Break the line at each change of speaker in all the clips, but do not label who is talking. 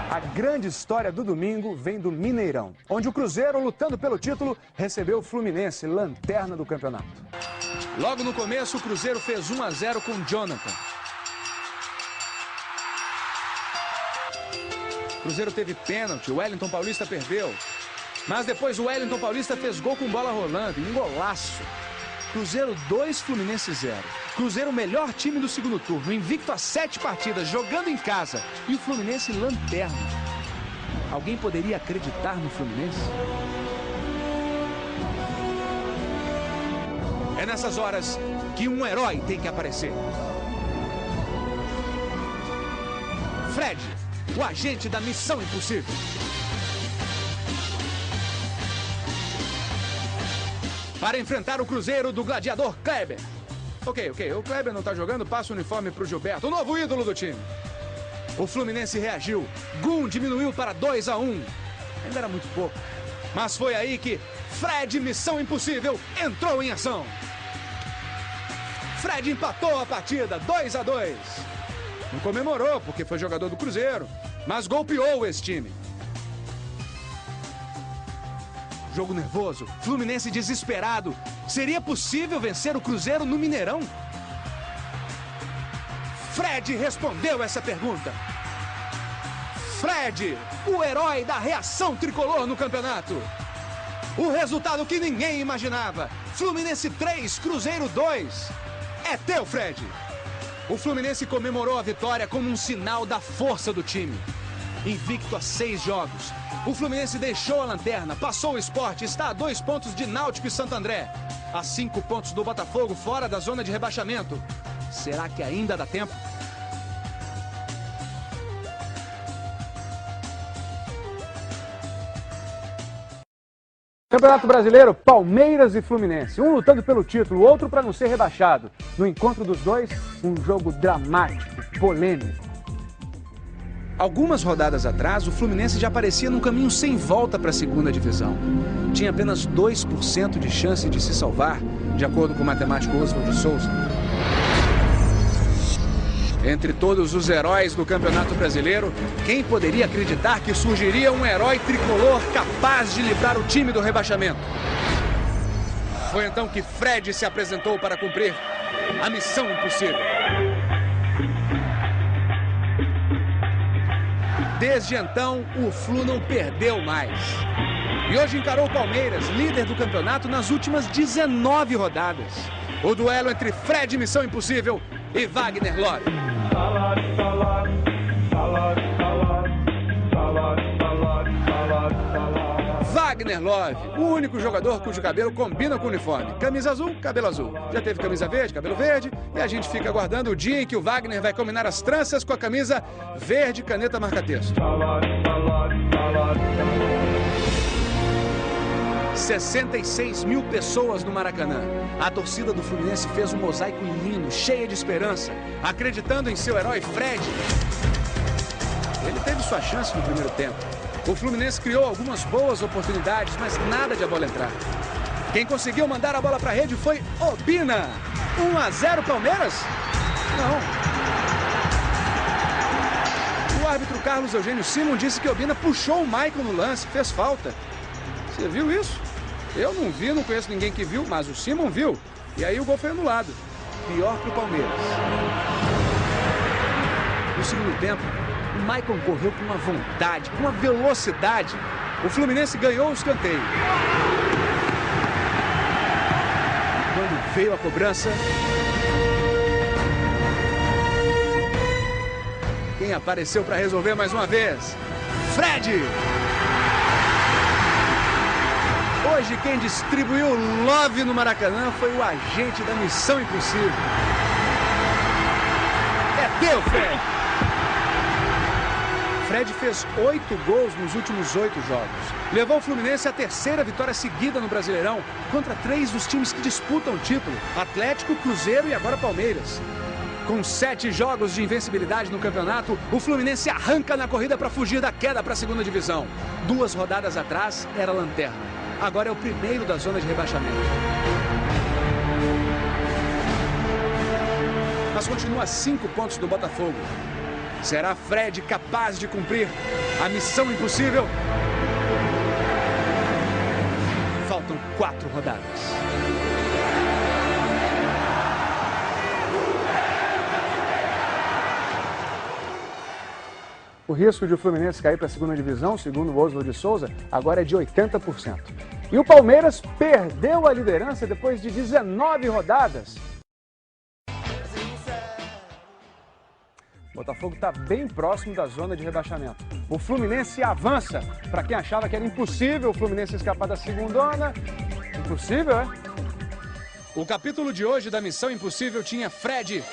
A grande história do domingo vem do Mineirão, onde o Cruzeiro, lutando pelo título, recebeu o Fluminense, lanterna do campeonato. Logo no começo, o Cruzeiro fez 1-0 com Jonathan. O Cruzeiro teve pênalti, o Wellington Paulista perdeu. Mas depois o Wellington Paulista fez gol com bola rolando, um golaço. Cruzeiro 2, Fluminense 0. Cruzeiro o melhor time do segundo turno, invicto a 7 partidas, jogando em casa. E o Fluminense lanterna. Alguém poderia acreditar no Fluminense? É nessas horas que um herói tem que aparecer. Fred, o agente da Missão Impossível. Para enfrentar o Cruzeiro do gladiador Kleber. Ok, o Kleber não tá jogando, passa o uniforme pro Gilberto, o novo ídolo do time. O Fluminense reagiu, Gum diminuiu para 2-1. Ainda era muito pouco, mas foi aí que Fred, Missão Impossível, entrou em ação. Fred empatou a partida, 2-2. Não comemorou porque foi jogador do Cruzeiro, mas golpeou esse time. Jogo nervoso, Fluminense desesperado. Seria possível vencer o Cruzeiro no Mineirão? Fred respondeu essa pergunta. Fred, o herói da reação tricolor no campeonato. O resultado que ninguém imaginava. Fluminense 3, Cruzeiro 2. É teu, Fred. O Fluminense comemorou a vitória como um sinal da força do time. Invicto a 6 jogos. O Fluminense deixou a lanterna, passou o Sport, está a 2 pontos de Náutico e Santo André. A 5 pontos do Botafogo, fora da zona de rebaixamento. Será que ainda dá tempo? Campeonato Brasileiro, Palmeiras e Fluminense. Um lutando pelo título, o outro para não ser rebaixado. No encontro dos dois, um jogo dramático, polêmico. Algumas rodadas atrás, o Fluminense já parecia num caminho sem volta para a segunda divisão. Tinha apenas 2% de chance de se salvar, de acordo com o matemático Oswald de Souza. Entre todos os heróis do Campeonato Brasileiro, quem poderia acreditar que surgiria um herói tricolor capaz de livrar o time do rebaixamento? Foi então que Fred se apresentou para cumprir a missão impossível. Desde então, o Flu não perdeu mais. E hoje encarou o Palmeiras, líder do campeonato, nas últimas 19 rodadas. O duelo entre Fred, Missão Impossível, e Wagner Love. Wagner Love, o único jogador cujo cabelo combina com o uniforme. Camisa azul, cabelo azul. Já teve camisa verde, cabelo verde. E a gente fica aguardando o dia em que o Wagner vai combinar as tranças com a camisa verde, caneta marca-texto. 66 mil pessoas no Maracanã. A torcida do Fluminense fez um mosaico lindo, cheia de esperança, acreditando em seu herói Fred. Ele teve sua chance no primeiro tempo. O Fluminense criou algumas boas oportunidades, mas nada de a bola entrar. Quem conseguiu mandar a bola para a rede foi Obina. 1-0 Palmeiras? Não. O árbitro Carlos Eugênio Simon disse que Obina puxou o Maicon no lance, fez falta. Você viu isso? Eu não vi, não conheço ninguém que viu, mas o Simon viu. E aí o gol foi anulado. Pior para o Palmeiras. No segundo tempo, o Maicon correu com uma vontade, com uma velocidade. O Fluminense ganhou o escanteio. Quando veio a cobrança, quem apareceu para resolver mais uma vez? Fred! Hoje quem distribuiu love no Maracanã foi o agente da Missão Impossível. É teu, Fred! Fred fez 8 gols nos últimos 8 jogos. Levou o Fluminense à 3ª vitória seguida no Brasileirão, contra 3 dos times que disputam o título: Atlético, Cruzeiro e agora Palmeiras. Com 7 jogos de invencibilidade no campeonato, o Fluminense arranca na corrida para fugir da queda para a segunda divisão. 2 rodadas atrás era lanterna. Agora é o primeiro da zona de rebaixamento. Mas continua a 5 pontos do Botafogo. Será Fred capaz de cumprir a missão impossível? Faltam 4 rodadas.
O risco de o Fluminense cair para a segunda divisão, segundo o Oswald de Souza, agora é de 80%. E o Palmeiras perdeu a liderança depois de 19 rodadas. O Botafogo está bem próximo da zona de rebaixamento. O Fluminense avança. Para quem achava que era impossível o Fluminense escapar da segundona, impossível, é?
O capítulo de hoje da Missão Impossível tinha Fred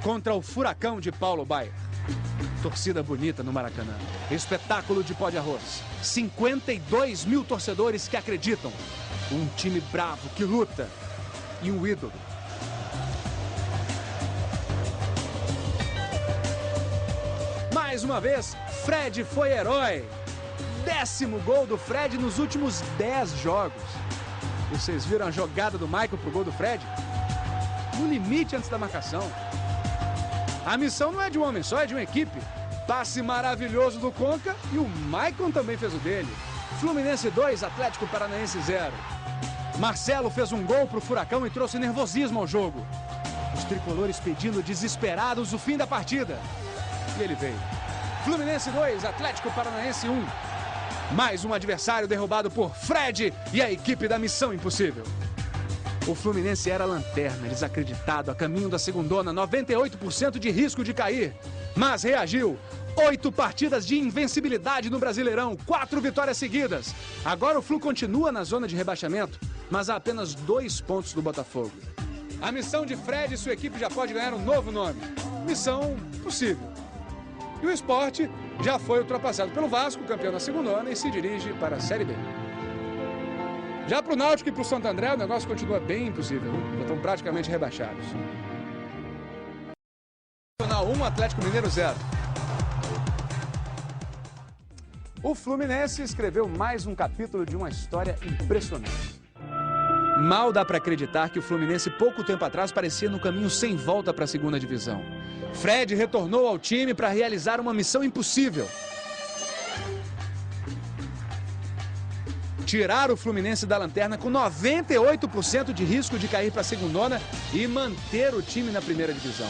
contra o Furacão de Paulo Baier. Torcida bonita no Maracanã. Espetáculo de pó de arroz. 52 mil torcedores que acreditam. Um time bravo que luta. E um ídolo. Mais uma vez, Fred foi herói. 10º gol do Fred nos últimos 10 jogos. Vocês viram a jogada do Maicon pro gol do Fred? No limite antes da marcação. A missão não é de um homem só, é de uma equipe. Passe maravilhoso do Conca e o Maicon também fez o dele. Fluminense 2, Atlético Paranaense 0. Marcelo fez um gol pro Furacão e trouxe nervosismo ao jogo. Os tricolores pedindo desesperados o fim da partida. E ele veio. Fluminense 2, Atlético Paranaense 1. Mais um adversário derrubado por Fred e a equipe da Missão Impossível. O Fluminense era lanterna, desacreditado, a caminho da segundona, 98% de risco de cair. Mas reagiu. 8 partidas de invencibilidade no Brasileirão, 4 vitórias seguidas. Agora o Flu continua na zona de rebaixamento, mas há apenas 2 pontos do Botafogo. A missão de Fred e sua equipe já pode ganhar um novo nome. Missão Possível. E o Sport já foi ultrapassado pelo Vasco, campeão da segundona, e se dirige para a Série B. Já para o Náutico e para o Santo André, o negócio continua bem impossível. Já estão praticamente rebaixados. Nacional 1, Atlético Mineiro 0.
O Fluminense escreveu mais um capítulo de uma história impressionante.
Mal dá para acreditar que o Fluminense, pouco tempo atrás, parecia no caminho sem volta para a segunda divisão. Fred retornou ao time para realizar uma missão impossível. Tirar o Fluminense da lanterna com 98% de risco de cair para a segundona e manter o time na primeira divisão.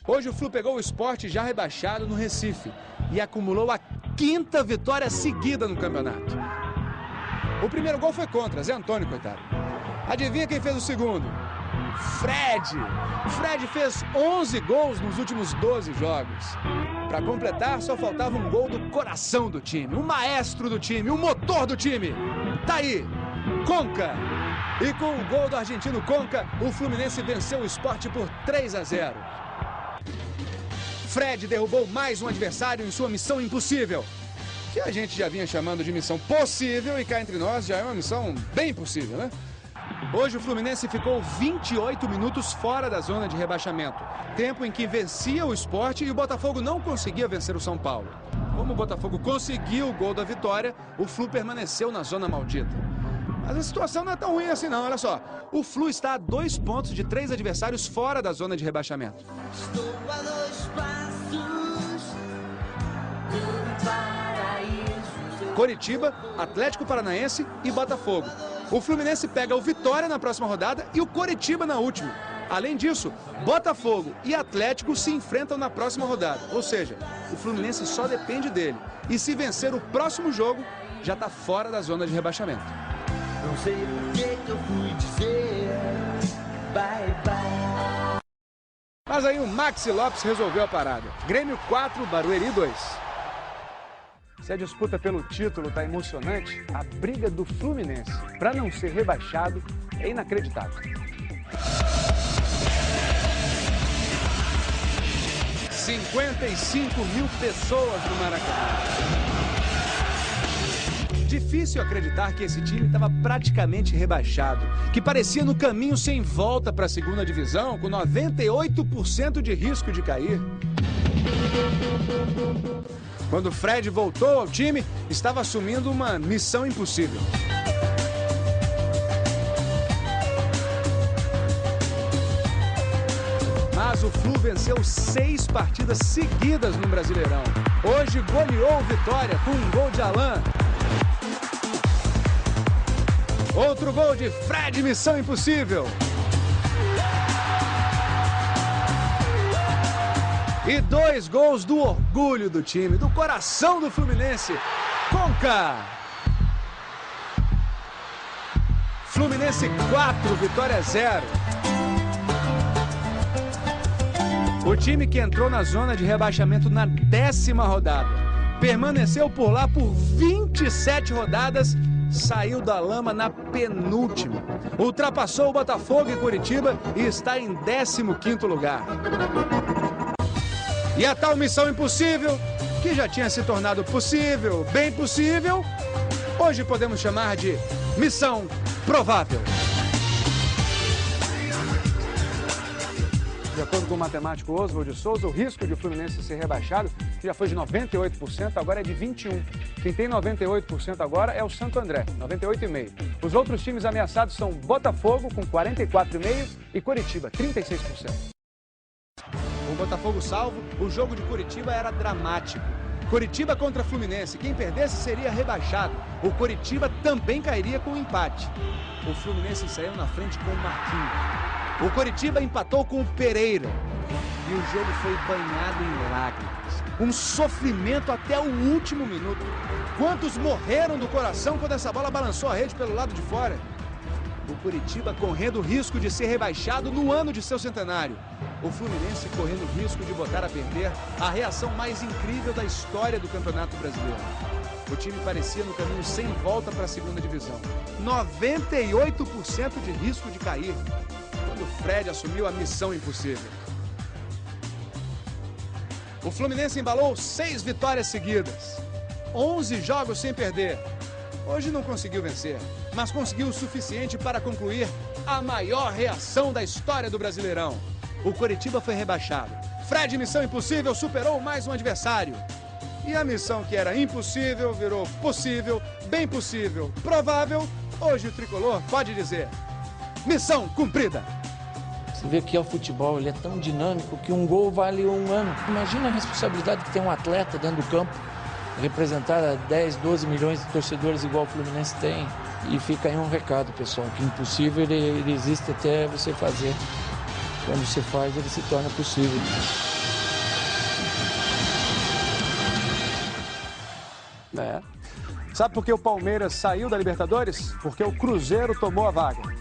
Hoje o Flu pegou o Sport já rebaixado no Recife e acumulou a 5ª vitória seguida no campeonato. O primeiro gol foi contra, Zé Antônio, coitado. Adivinha quem fez o segundo? Fred! Fred fez 11 gols nos últimos 12 jogos. Para completar, só faltava um gol do coração do time, o maestro do time, o motor do time. Tá aí, Conca. E com o gol do argentino Conca, o Fluminense venceu o Sport por 3-0. Fred derrubou mais um adversário em sua missão impossível, que a gente já vinha chamando de missão possível e cá entre nós já é uma missão bem possível, né? Hoje o Fluminense ficou 28 minutos fora da zona de rebaixamento. Tempo em que vencia o Sport e o Botafogo não conseguia vencer o São Paulo. Como o Botafogo conseguiu o gol da vitória, o Flu permaneceu na zona maldita. Mas a situação não é tão ruim assim não, olha só. O Flu está a 2 pontos de 3 adversários fora da zona de rebaixamento. Estou a 2 passos do paraíso. Coritiba, Atlético Paranaense e Botafogo. O Fluminense pega o Vitória na próxima rodada e o Coritiba na última. Além disso, Botafogo e Atlético se enfrentam na próxima rodada. Ou seja, o Fluminense só depende dele. E se vencer o próximo jogo, já está fora da zona de rebaixamento. Não sei por que eu fui dizer bye bye. Mas aí o Maxi Lopes resolveu a parada. Grêmio 4, Barueri 2.
Se a disputa pelo título está emocionante, a briga do Fluminense para não ser rebaixado é inacreditável.
55 mil pessoas no Maracanã. Difícil acreditar que esse time estava praticamente rebaixado, que parecia no caminho sem volta para a segunda divisão, com 98% de risco de cair. Quando Fred voltou ao time, estava assumindo uma missão impossível. Mas o Flu venceu 6 partidas seguidas no Brasileirão. Hoje goleou o Vitória com um gol de Alain. Outro gol de Fred, missão impossível. E 2 gols do orgulho do time, do coração do Fluminense, Conca. Fluminense 4, Vitória 0. O time que entrou na zona de rebaixamento na 10ª rodada, permaneceu por lá por 27 rodadas, saiu da lama na penúltima. Ultrapassou o Botafogo e Curitiba e está em 15º lugar. E a tal missão impossível, que já tinha se tornado possível, bem possível, hoje podemos chamar de missão provável.
De acordo com o matemático Oswald de Souza, o risco de o Fluminense ser rebaixado, que já foi de 98%, agora é de 21%. Quem tem 98% agora é o Santo André, 98,5%. Os outros times ameaçados são Botafogo, com 44,5%, e Curitiba, 36%.
O Botafogo salvo, o jogo de Curitiba era dramático. Curitiba contra Fluminense, quem perdesse seria rebaixado. O Curitiba também cairia com um empate. O Fluminense saiu na frente com o Marquinhos. O Curitiba empatou com o Pereira. E o jogo foi banhado em lágrimas. Um sofrimento até o último minuto. Quantos morreram do coração quando essa bola balançou a rede pelo lado de fora? O Curitiba correndo o risco de ser rebaixado no ano de seu centenário. O Fluminense correndo o risco de botar a perder a reação mais incrível da história do Campeonato Brasileiro. O time parecia no caminho sem volta para a segunda divisão. 98% de risco de cair, quando o Fred assumiu a missão impossível. O Fluminense embalou 6 vitórias seguidas, 11 jogos sem perder. Hoje não conseguiu vencer, mas conseguiu o suficiente para concluir a maior reação da história do Brasileirão. O Curitiba foi rebaixado. Fred, missão impossível, superou mais um adversário. E a missão que era impossível virou possível, bem possível, provável. Hoje o tricolor pode dizer: missão cumprida.
Você vê que o futebol ele é tão dinâmico que um gol vale um ano. Imagina a responsabilidade que tem um atleta dentro do campo, representar 10, 12 milhões de torcedores igual o Fluminense tem. E fica aí um recado, pessoal, que impossível ele existe até você fazer. Quando você faz, ele se torna possível.
Sabe por que o Palmeiras saiu da Libertadores? Porque o Cruzeiro tomou a vaga.